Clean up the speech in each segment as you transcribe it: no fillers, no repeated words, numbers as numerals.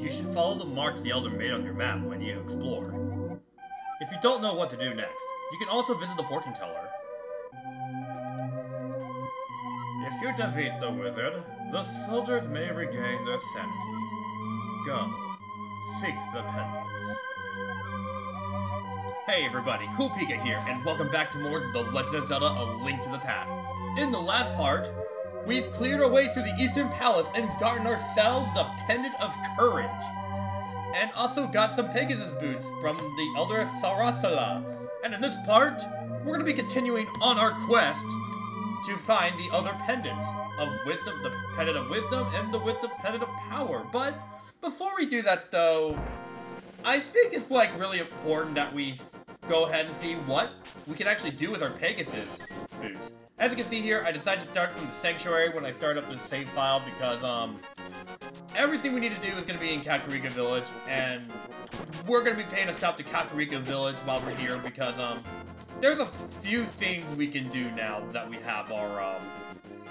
You should follow the marks the Elder made on your map when you explore. If you don't know what to do next, you can also visit the fortune teller. If you defeat the wizard, the soldiers may regain their sanity. Go. Seek the pendants. Hey everybody, CoolPika here, and welcome back to more The Legend of Zelda: A Link to the Past. In the last part, we've cleared our way through the Eastern Palace and gotten ourselves the Pendant of Courage. And also got some Pegasus boots from the Elder Sarasala. And in this part, we're going to be continuing on our quest to find the other pendants of wisdom, the Pendant of Wisdom and the Pendant of Power. But before we do that though, I think it's like really important that we go ahead and see what we can actually do with our Pegasus boots. As you can see here, I decided to start from the Sanctuary when I start up this save file because everything we need to do is going to be in Kakariko Village, and we're going to be paying a stop to Kakariko Village while we're here because there's a few things we can do now that we have our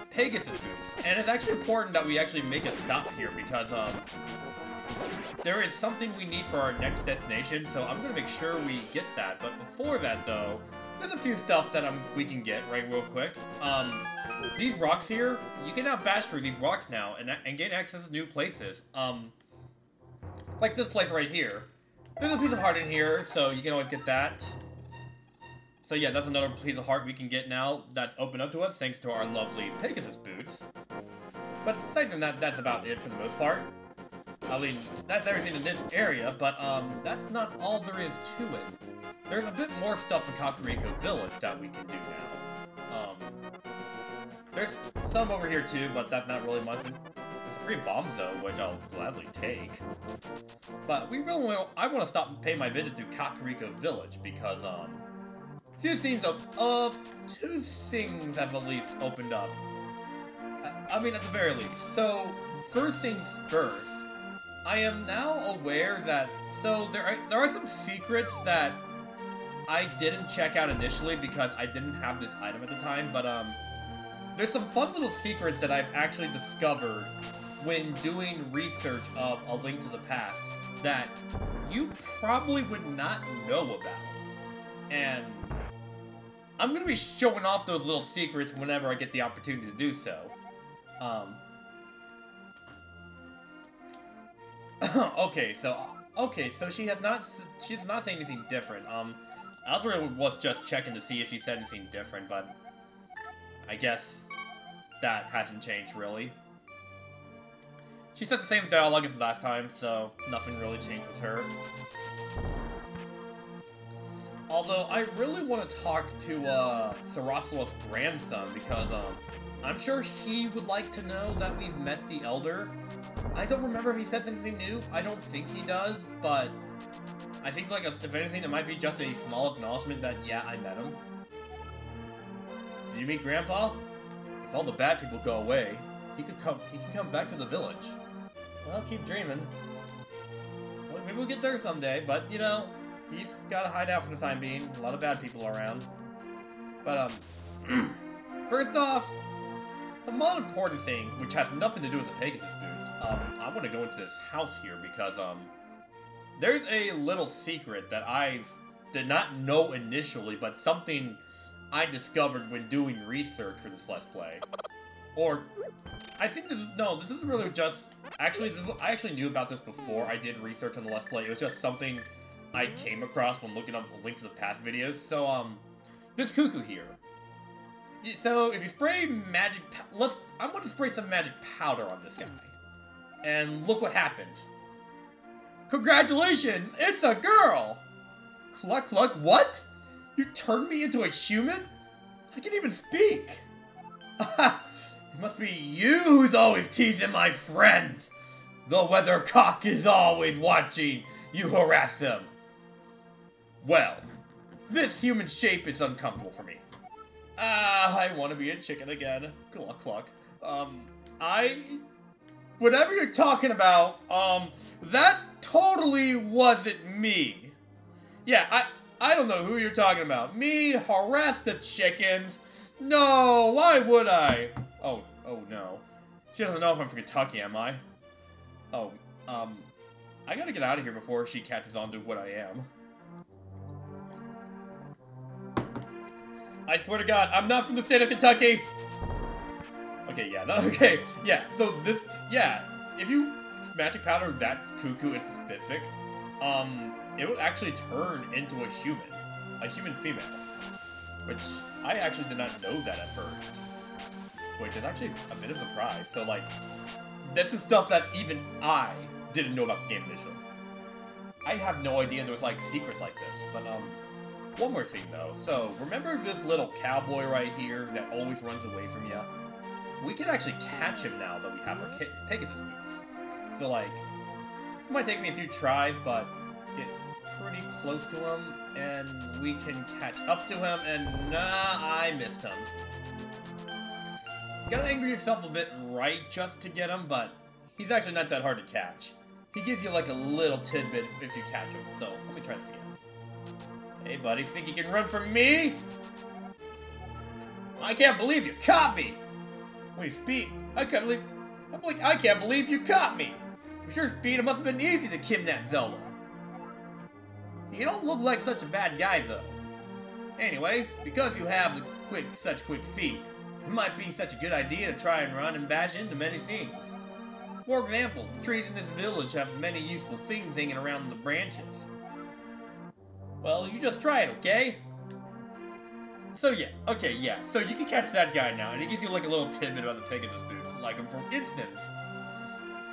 Pegasus boots. And it's actually important that we actually make a stop here because there is something we need for our next destination, so I'm going to make sure we get that. But before that though, there's a few stuff that we can get right real quick. These rocks here, you can now bash through these rocks now and gain access to new places. Like this place right here. There's a piece of heart in here, so you can always get that. So yeah, that's another piece of heart we can get now that's opened up to us thanks to our lovely Pegasus boots. But aside from that, that's about it for the most part. I mean, that's everything in this area, but that's not all there is to it. There's a bit more stuff in Kakariko Village that we can do now. There's some over here too, but that's not really much. There's a free bomb zone, which I'll gladly take. But we really will, I want to stop and pay my visit to Kakariko Village because two things have at least opened up. I mean, at the very least. So first things first, I am now aware that there are some secrets that I didn't check out initially because I didn't have this item at the time, but there's some fun little secrets that I've actually discovered when doing research of A Link to the Past that you probably would not know about. And I'm going to be showing off those little secrets whenever I get the opportunity to do so. Okay, so she's not saying anything different. I also really was just checking to see if she said anything different, but I guess that hasn't changed, really. She said the same dialogue as last time, so nothing really changed with her. Although, I really want to talk to Saraswala's grandson, because I'm sure he would like to know that we've met the Elder. I don't remember if he says anything new. I don't think he does, but I think, like, if anything, it might be just a small acknowledgement that, yeah, I met him. Did you meet Grandpa? If all the bad people go away, he can come back to the village. Well, keep dreaming. Well, maybe we'll get there someday, but, you know, he's gotta hide out for the time being. A lot of bad people around. But, first off, the most important thing, which has nothing to do with the Pegasus boots, I want to go into this house here because, there's a little secret that I did not know initially, but something I discovered when doing research for this Let's Play. Or, I think this isn't really just, I actually knew about this before I did research on the Let's Play. It was just something I came across when looking up A Link to the Past videos. So, this cuckoo here. So, if you spray magic, I'm going to spray some magic powder on this guy. And look what happens. Congratulations, it's a girl! Cluck cluck, what? You turned me into a human? I can't even speak! It must be you who's always teasing my friends! The weathercock is always watching you harass them. Well, this human shape is uncomfortable for me. I want to be a chicken again. Cluck cluck. Whatever you're talking about, that totally wasn't me. Yeah, I don't know who you're talking about. Me harass the chickens? No, why would I? Oh no. She doesn't know if I'm from Kentucky, am I? Oh, I gotta get out of here before she catches on to what I am. I swear to God, I'm not from the state of Kentucky! Okay, yeah, okay, yeah, so this, yeah, if you magic powder that cuckoo is specific, it would actually turn into a human female. Which, I actually did not know that at first. Which is actually a bit of a surprise, so like, this is stuff that even I didn't know about the game initially. I have no idea there was like secrets like this, but one more thing though. So, remember this little cowboy right here that always runs away from you? We can actually catch him now that we have our Pegasus boots. So like, it might take me a few tries, but get pretty close to him, and we can catch up to him, and nah, I missed him. You gotta anger yourself a bit right just to get him, but he's actually not that hard to catch. He gives you like a little tidbit if you catch him, so let me try this again. Hey buddy, think you can run from me? I can't believe you caught me! Wait, Speed, I can't believe you caught me! I'm sure, Speed, it must have been easy to kidnap Zelda. You don't look like such a bad guy, though. Anyway, because you have such quick feet, it might be such a good idea to try and run and bash into many things. For example, the trees in this village have many useful things hanging around the branches. Well, you just try it, okay? So yeah, okay, yeah. So you can catch that guy now, and he gives you like a little tidbit about the Pegasus boots. Like, for instance,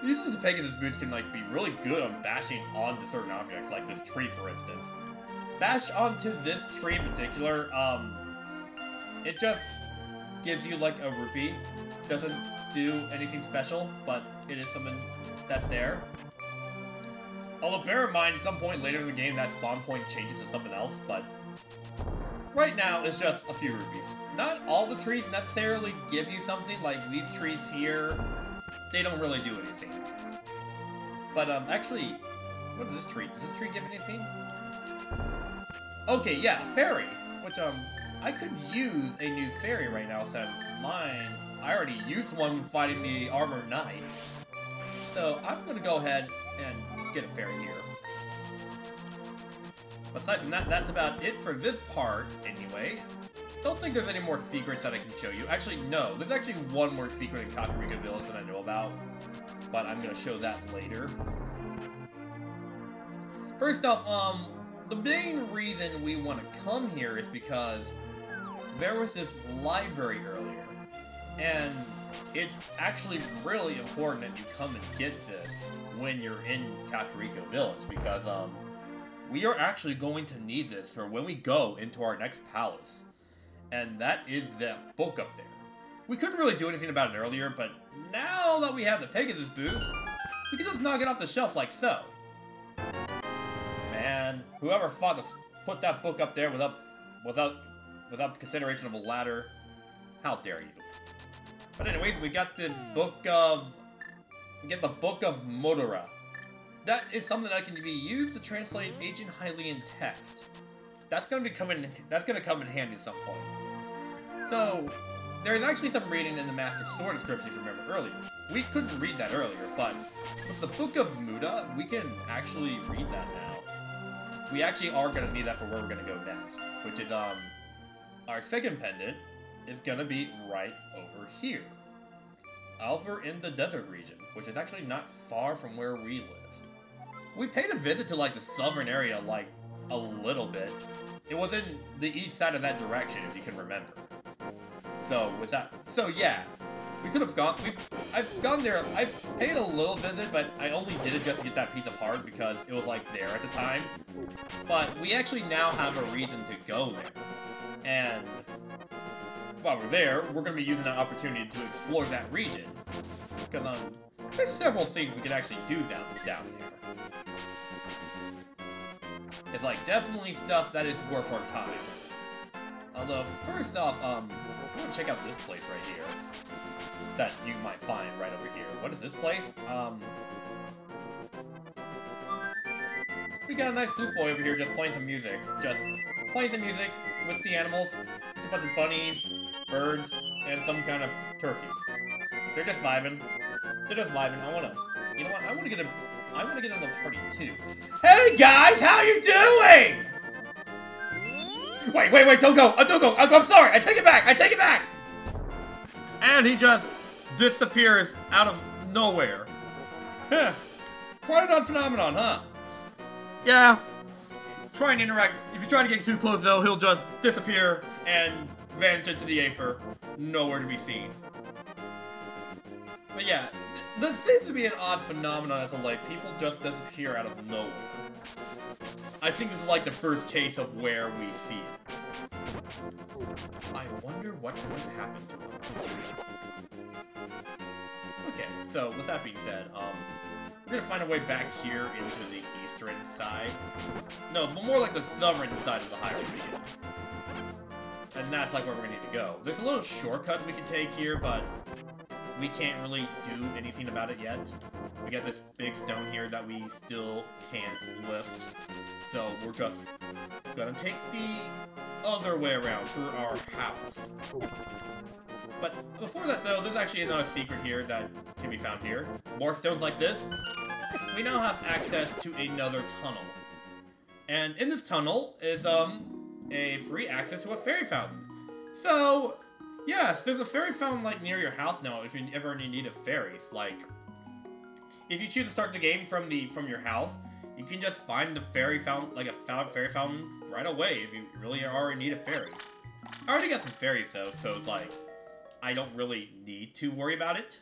using the Pegasus boots can like be really good on bashing onto certain objects, like this tree, for instance. Bash onto this tree in particular, it just gives you like a rupee. Doesn't do anything special, but it is something that's there. Although bear in mind, at some point later in the game, that spawn point changes to something else, but right now, it's just a few rupees. Not all the trees necessarily give you something, like these trees here, they don't really do anything. But, actually, what is this tree? Does this tree give anything? Okay, yeah, fairy, which, I could use a new fairy right now since mine, I already used one fighting the armored knight. So, I'm gonna go ahead and get a fairy here. Aside from that, that's about it for this part, anyway. Don't think there's any more secrets that I can show you. Actually, no. There's actually one more secret in Kakariko Village that I know about, but I'm gonna show that later. First off, the main reason we want to come here is because there was this library earlier, and it's actually really important that you come and get this when you're in Kakariko Village, because, we are actually going to need this for when we go into our next palace. And that is that book up there. We couldn't really do anything about it earlier, but now that we have the Pegasus boots, we can just knock it off the shelf like so. Man, whoever thought to put that book up there without consideration of a ladder, how dare you? But anyways, we got the book of Modora. That is something that can be used to translate ancient Hylian text. That's gonna come in handy at some point. So, there's actually some reading in the Master Sword description if you remember earlier. We couldn't read that earlier, but with the Book of Muda, we can actually read that now. We actually are gonna need that for where we're gonna go next, which is, our second pendant is gonna be right over here. Over in the desert region, which is actually not far from where we live. We paid a visit to, like, the southern area, like, a little bit. It was in the east side of that direction, if you can remember. So, yeah. We could have I've gone there, I've paid a little visit, but I only did it just to get that piece of heart because it was, like, there at the time. But we actually now have a reason to go there. And while we're there, we're going to be using that opportunity to explore that region. Because, there's several things we could actually do down there. It's like definitely stuff that is worth our time. Although first off, I'm gonna check out this place right here that you might find right over here. What is this place? We got a nice flute boy over here just playing some music. Just playing some music with the animals. It's a bunch of bunnies, birds, and some kind of turkey. They're just vibing. I wanna You know what? I want to get in the party too. Hey guys, how you doing? Wait, don't go. Don't go. I'm sorry. I take it back. And he just disappears out of nowhere. Huh. Quite an odd phenomenon, huh? Yeah. Try and interact. If you try to get too close, though, he'll just disappear and vanish into the aether. Nowhere to be seen. But yeah, there seems to be an odd phenomenon as of like people just disappear out of nowhere. I think this is like the first case of where we see it. I wonder what's going to happen to him. Okay, so with that being said, we're gonna find a way back here into the eastern side. No, but more like the southern side of the highway begin. And that's like where we're gonna need to go. There's a little shortcut we can take here, but we can't really do anything about it yet. We got this big stone here that we still can't lift. So we're just gonna take the other way around through our house. But before that though, there's actually another secret here that can be found here. More stones like this. We now have access to another tunnel. And in this tunnel is a free access to a fairy fountain. So yes, there's a fairy fountain like near your house now if you ever need of fairies. Like if you choose to start the game from your house, you can just find the fairy fountain, like a fairy fountain right away if you really are in need of fairies. I already got some fairies though, so it's like I don't really need to worry about it.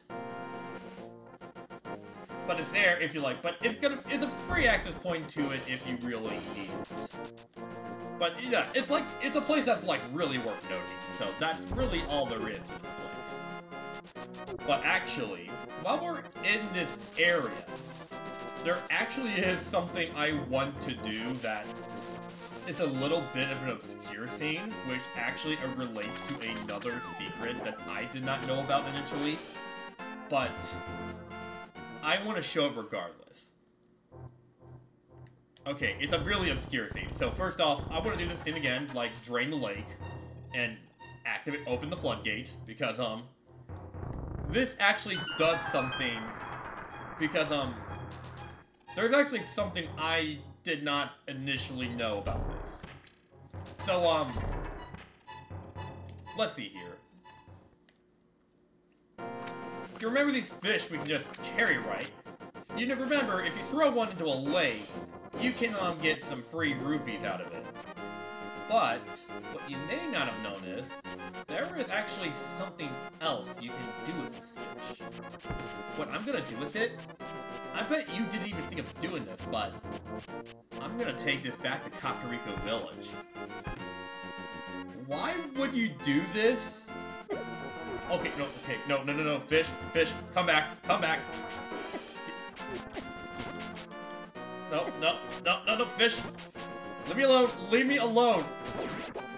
But it's there if you like. But it's a free access point to it if you really need it. But yeah, it's a place that's like really worth noting. So that's really all there is to this place. But actually, while we're in this area, there actually is something I want to do that is a little bit of an obscure scene, which actually relates to another secret that I did not know about initially. But I want to show it regardless. Okay, it's a really obscure scene. So first off, I want to do this scene again, like drain the lake and open the floodgates, because this actually does something, because there's actually something I did not initially know about this. So let's see here. You remember these fish we can just carry, right? You remember, if you throw one into a lake, you can get some free rupees out of it. But what you may not have known is there is actually something else you can do with this fish. What I'm gonna do with it, I bet you didn't even think of doing this, but I'm gonna take this back to Kakariko Village. Why would you do this? Okay, no, fish, come back. No, fish. Leave me alone.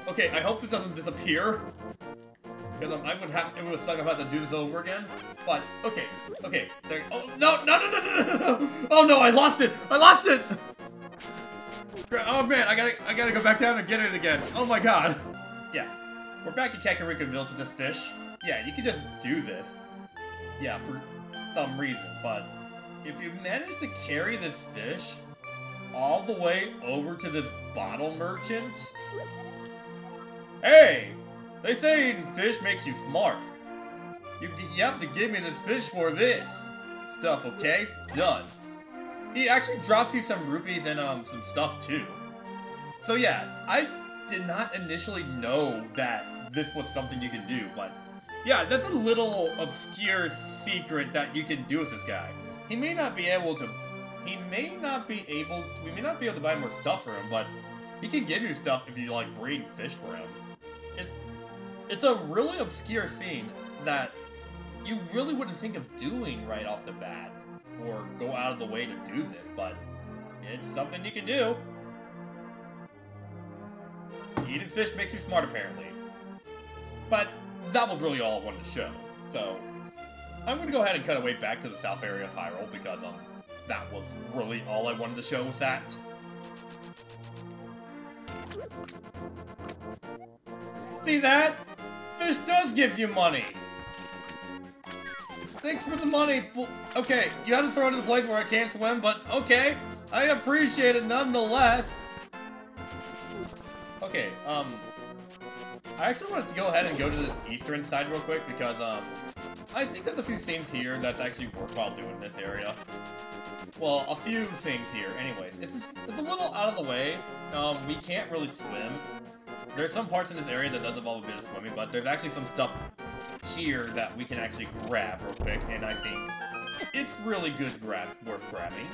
Okay, I hope this doesn't disappear. Because it would suck if I had to do this over again. But, okay, there, oh, no. Oh no, I lost it. Oh man, I gotta go back down and get it again. Oh my god. Yeah, we're back at Kakariko Village with this fish. Yeah, you can just do this. Yeah, for some reason, but if you manage to carry this fish all the way over to this bottle merchant... Hey! They say eating fish makes you smart. You have to give me this fish for this stuff, okay? Done. He actually drops you some rupees and some stuff too. So yeah, I did not initially know that this was something you can do, but yeah, that's a little obscure secret that you can do with this guy. We may not be able to buy more stuff for him, but he can give you stuff if you like breed fish for him. It's a really obscure scene that you really wouldn't think of doing right off the bat, or go out of the way to do this, but it's something you can do. Eating fish makes you smart, apparently. But that was really all I wanted to show. So I'm gonna go ahead and cut away back to the south area of Hyrule, because that was really all I wanted to show was that. See that? Fish does give you money! Thanks for the money. Okay, you had to throw it in the place where I can't swim, but okay. I appreciate it nonetheless. Okay, I actually wanted to go ahead and go to this eastern side real quick because, I think there's a few things here that's actually worthwhile doing in this area. Well, a few things here. Anyways, it's a little out of the way. We can't really swim. There's some parts in this area that does involve a bit of swimming, but there's actually some stuff here that we can actually grab real quick, and I think it's really good worth grabbing.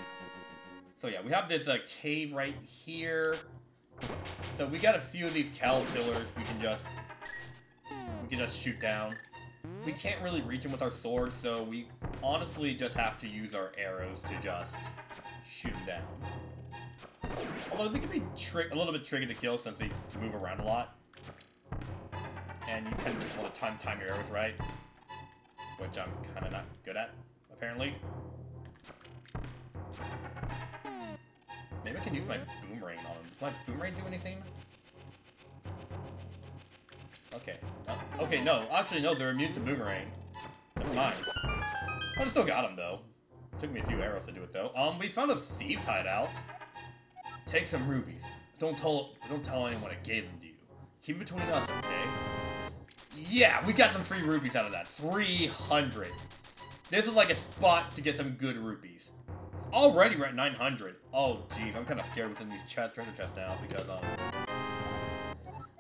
So yeah, we have this cave right here. So we got a few of these caterpillars we can just shoot down. We can't really reach them with our swords, so we honestly just have to use our arrows to just shoot them down. Although they can be a little bit tricky to kill since they move around a lot. And you kind of just want to time your arrows right. Which I'm kind of not good at, apparently. Maybe I can use my boomerang on them. Does my boomerang do anything? Okay. Okay, no. Actually, no, they're immune to boomerang. Never mind. I still got them, though. Took me a few arrows to do it, though. We found a thieves hideout. Take some rubies. Don't tell anyone I gave them to you. Keep it between us, okay? Yeah, we got some free rubies out of that. 300. This is like a spot to get some good rupees. Already we're at 900. Oh, jeez, I'm kind of scared within these treasure chests now because,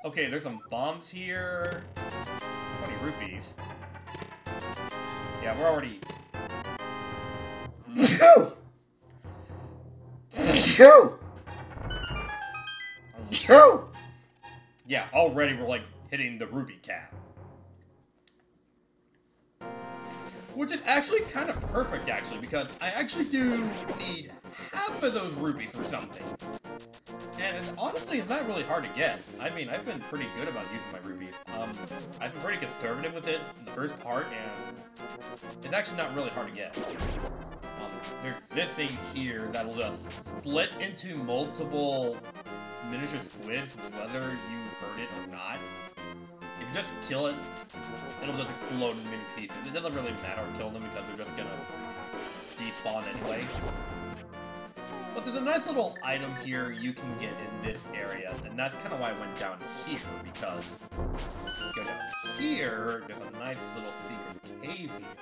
okay, there's some bombs here. 20 rupees. Yeah, we're already... Yeah, already we're, like, hitting the rupee cap. Which is actually kind of perfect, actually, because I actually do need half of those rupees for something. And honestly, it's not really hard to get. I mean, I've been pretty good about using my rupees. I've been pretty conservative with it in the first part, and it's actually not really hard to get. There's this thing here that'll just split into multiple miniature squids, whether you hurt it or not. If you just kill it, it'll just explode in many pieces. It doesn't really matter to kill them because they're just gonna despawn anyway. But there's a nice little item here you can get in this area, and that's kind of why I went down here, because if you go down here, there's a nice little secret cave here.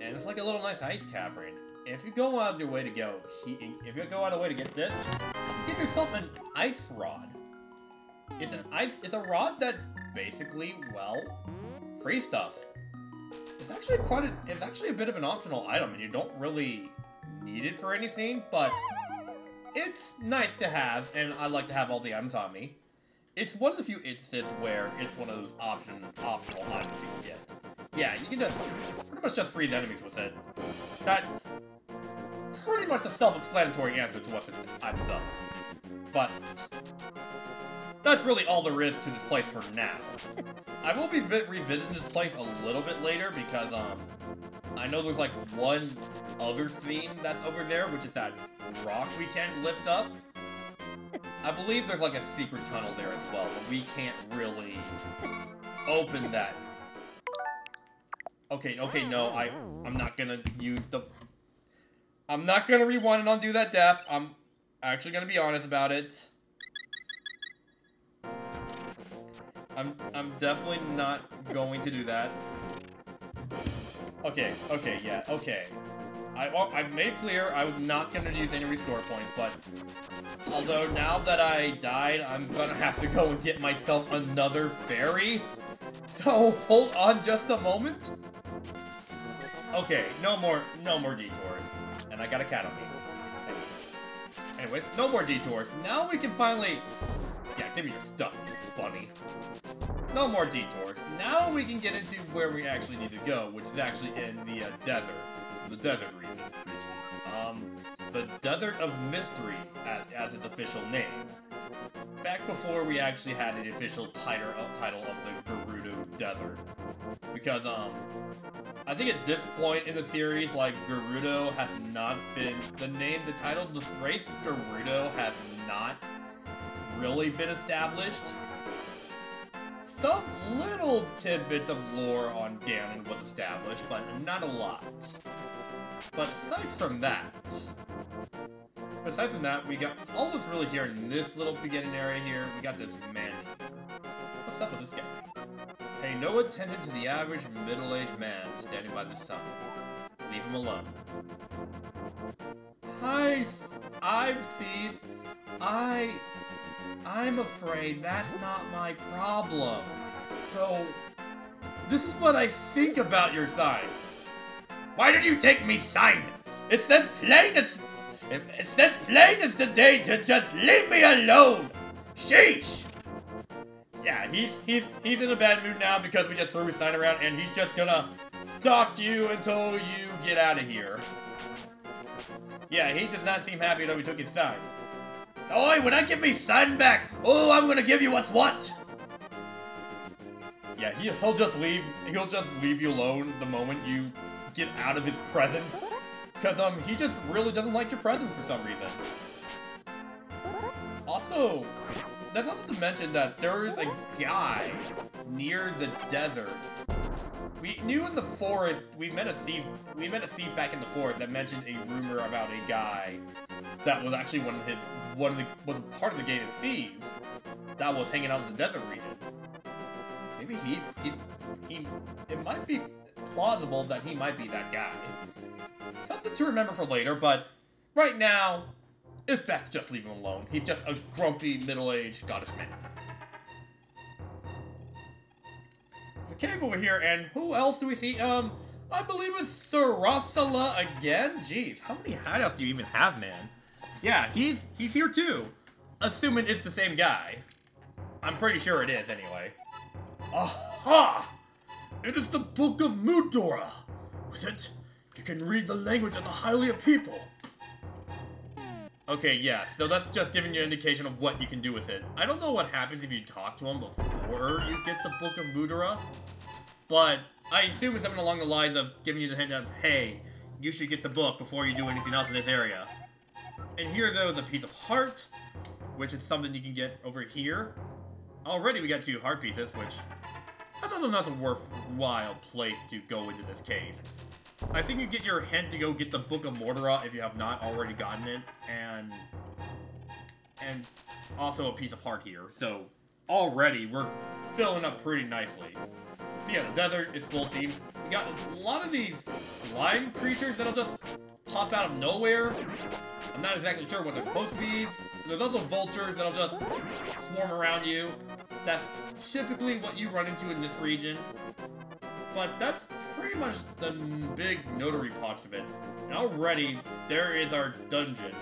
And it's like a little nice ice cavern. And if you go out of your way to get this, you get yourself an ice rod. It's a rod that basically, well, free stuff. It's actually a bit of an optional item, and you don't really need it for anything, but it's nice to have, and I like to have all the items on me. It's one of the few instances where it's one of those optional items you can get. Yeah, you can just pretty much just freeze enemies with it. That's pretty much the self-explanatory answer to what this item does. But that's really all there is to this place for now. I will be revisiting this place a little bit later because I know there's like one other theme that's over there, which is that rock we can't lift up. I believe there's like a secret tunnel there as well, but we can't really open that. Okay, no, I'm not gonna use the... I'm not gonna rewind and undo that death. I'm actually gonna be honest about it. I'm definitely not going to do that. Okay, yeah, okay. I've made it clear I was not gonna use any restore points, but... Although now that I died, I'm gonna have to go and get myself another fairy. So, hold on just a moment. Okay, no more detours. And I got a cat on me. Anyways, no more detours. Now we can finally... Yeah, give me your stuff, you bunny. No more detours. Now we can get into where we actually need to go, which is actually in the desert. The desert region. The Desert of Mystery, as its official name. Back before we actually had an official title of the Gerudo Desert. Because, I think at this point in the series, like, Gerudo has not been... The title of the race, Gerudo, has not really been established. some little tidbits of lore on Ganon was established, but not a lot. But aside from that, we got all that's really here in this little beginning area here. We got this man. What's up with this guy? Pay no attention to the average middle-aged man standing by the sun. Leave him alone. Hi, I've seen. I'm afraid that's not my problem. So, this is what I think about your sign. Why did you take me sign? It says plain as the day to just leave me alone. Sheesh. Yeah, he's in a bad mood now because we just threw his sign around, and he's just gonna stalk you until you get out of here. Yeah, he does not seem happy that we took his sign. Oi, when I get me sign back, oh, I'm gonna give you what's what. Yeah, he'll just leave you alone the moment you get out of his presence. Because, he just really doesn't like your presence for some reason. Also, that's also to mention that there is a guy near the desert. We knew in the forest, we met a thief back in the forest that mentioned a rumor about a guy that was actually was part of the gang of thieves that was hanging out in the desert region. Maybe it might be plausible that he might be that guy. Something to remember for later, but right now, it's best to just leave him alone. He's just a grumpy, middle-aged goddess man. There's a cave over here, and who else do we see? I believe it's Sarasala again? Jeez, how many hideouts do you even have, man? Yeah, he's here too. Assuming it's the same guy. I'm pretty sure it is, anyway. Aha! It is the Book of Mudora! With it, you can read the language of the Hylia people. Okay, yeah, so that's just giving you an indication of what you can do with it. I don't know what happens if you talk to him before you get the Book of Mudora, but I assume it's something along the lines of giving you the hint of, hey, you should get the book before you do anything else in this area. And here, though, is a piece of heart, which is something you can get over here. Already we got 2 heart pieces, which I thought that's a worthwhile place to go into this cave. I think you get your hint to go get the Book of Mordora if you have not already gotten it, and also a piece of heart here. So already we're filling up pretty nicely. So yeah, the desert is full themes. We got a lot of these slime creatures that'll just pop out of nowhere. I'm not exactly sure what they're supposed to be. There's also vultures that'll just swarm around you. That's typically what you run into in this region. But that's pretty much the big notary parts of it. And already, there is our dungeon.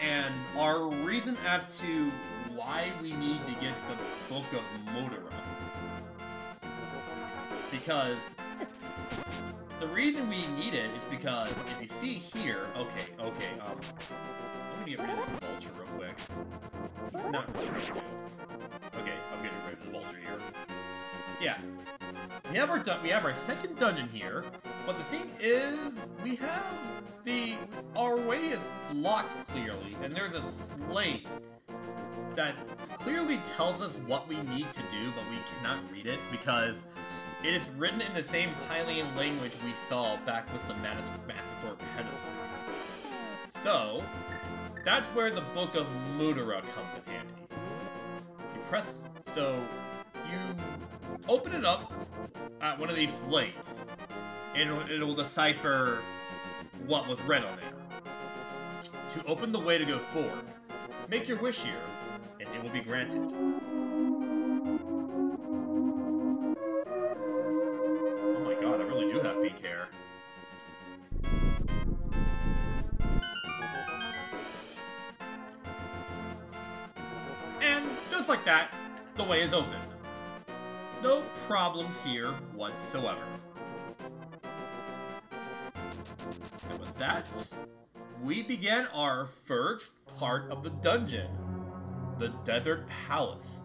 And our reason as to why we need to get the Book of Mudora. Because the reason we need it is because if you see here, okay, let me get rid of this vulture real quick. He's not really good. Okay, I'm getting rid of the vulture here. Yeah. We have our second dungeon here, but the thing is, we have our way is blocked clearly, and there's a slate that clearly tells us what we need to do, but we cannot read it because it is written in the same Hylian language we saw back with the Masterthor pedestal. So, that's where the Book of Mudora comes in handy. You open it up at one of these slates, and it'll decipher what was read on there. To open the way to go forward, make your wish here, and it will be granted. Oh my god, I really do have peak hair. And just like that, the way is open. No problems here whatsoever. And with that, we begin our first part of the dungeon, the Desert Palace.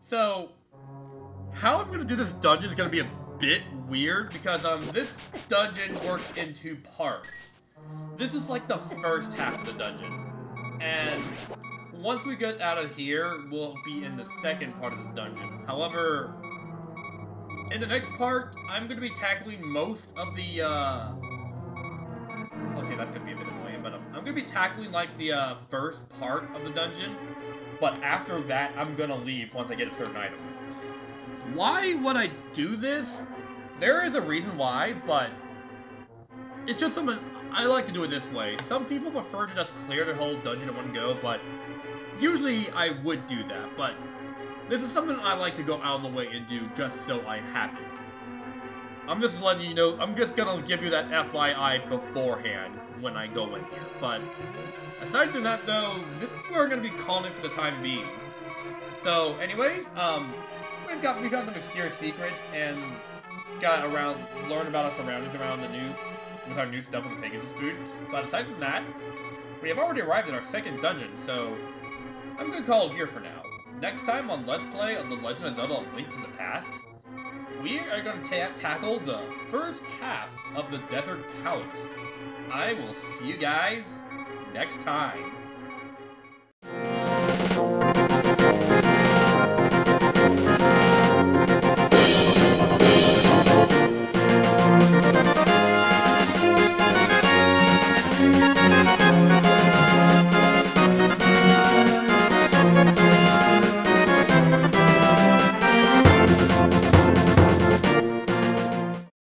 So, how I'm going to do this dungeon is going to be a bit weird because this dungeon works in 2 parts. This is like the first half of the dungeon. And once we get out of here, we'll be in the second part of the dungeon. However, in the next part, I'm going to be tackling most of the, okay, that's going to be a bit annoying, but I'm going to be tackling, like, the first part of the dungeon. But after that, I'm going to leave once I get a certain item. Why would I do this? There is a reason why, but it's just something I like to do it this way. Some people prefer to just clear the whole dungeon in one go, but usually I would do that. But this is something I like to go out of the way and do just so I have it. I'm just letting you know, I'm just gonna give you that FYI beforehand when I go in here. But aside from that though, this is where we're gonna be calling it for the time being. So anyways, we've found some obscure secrets and learned about our surroundings around with our new stuff with the Pegasus boots. But aside from that, we have already arrived at our second dungeon, so I'm gonna call it here for now. Next time on Let's Play of The Legend of Zelda: A Link to the Past, we are going to tackle the first half of the Desert Palace. I will see you guys next time.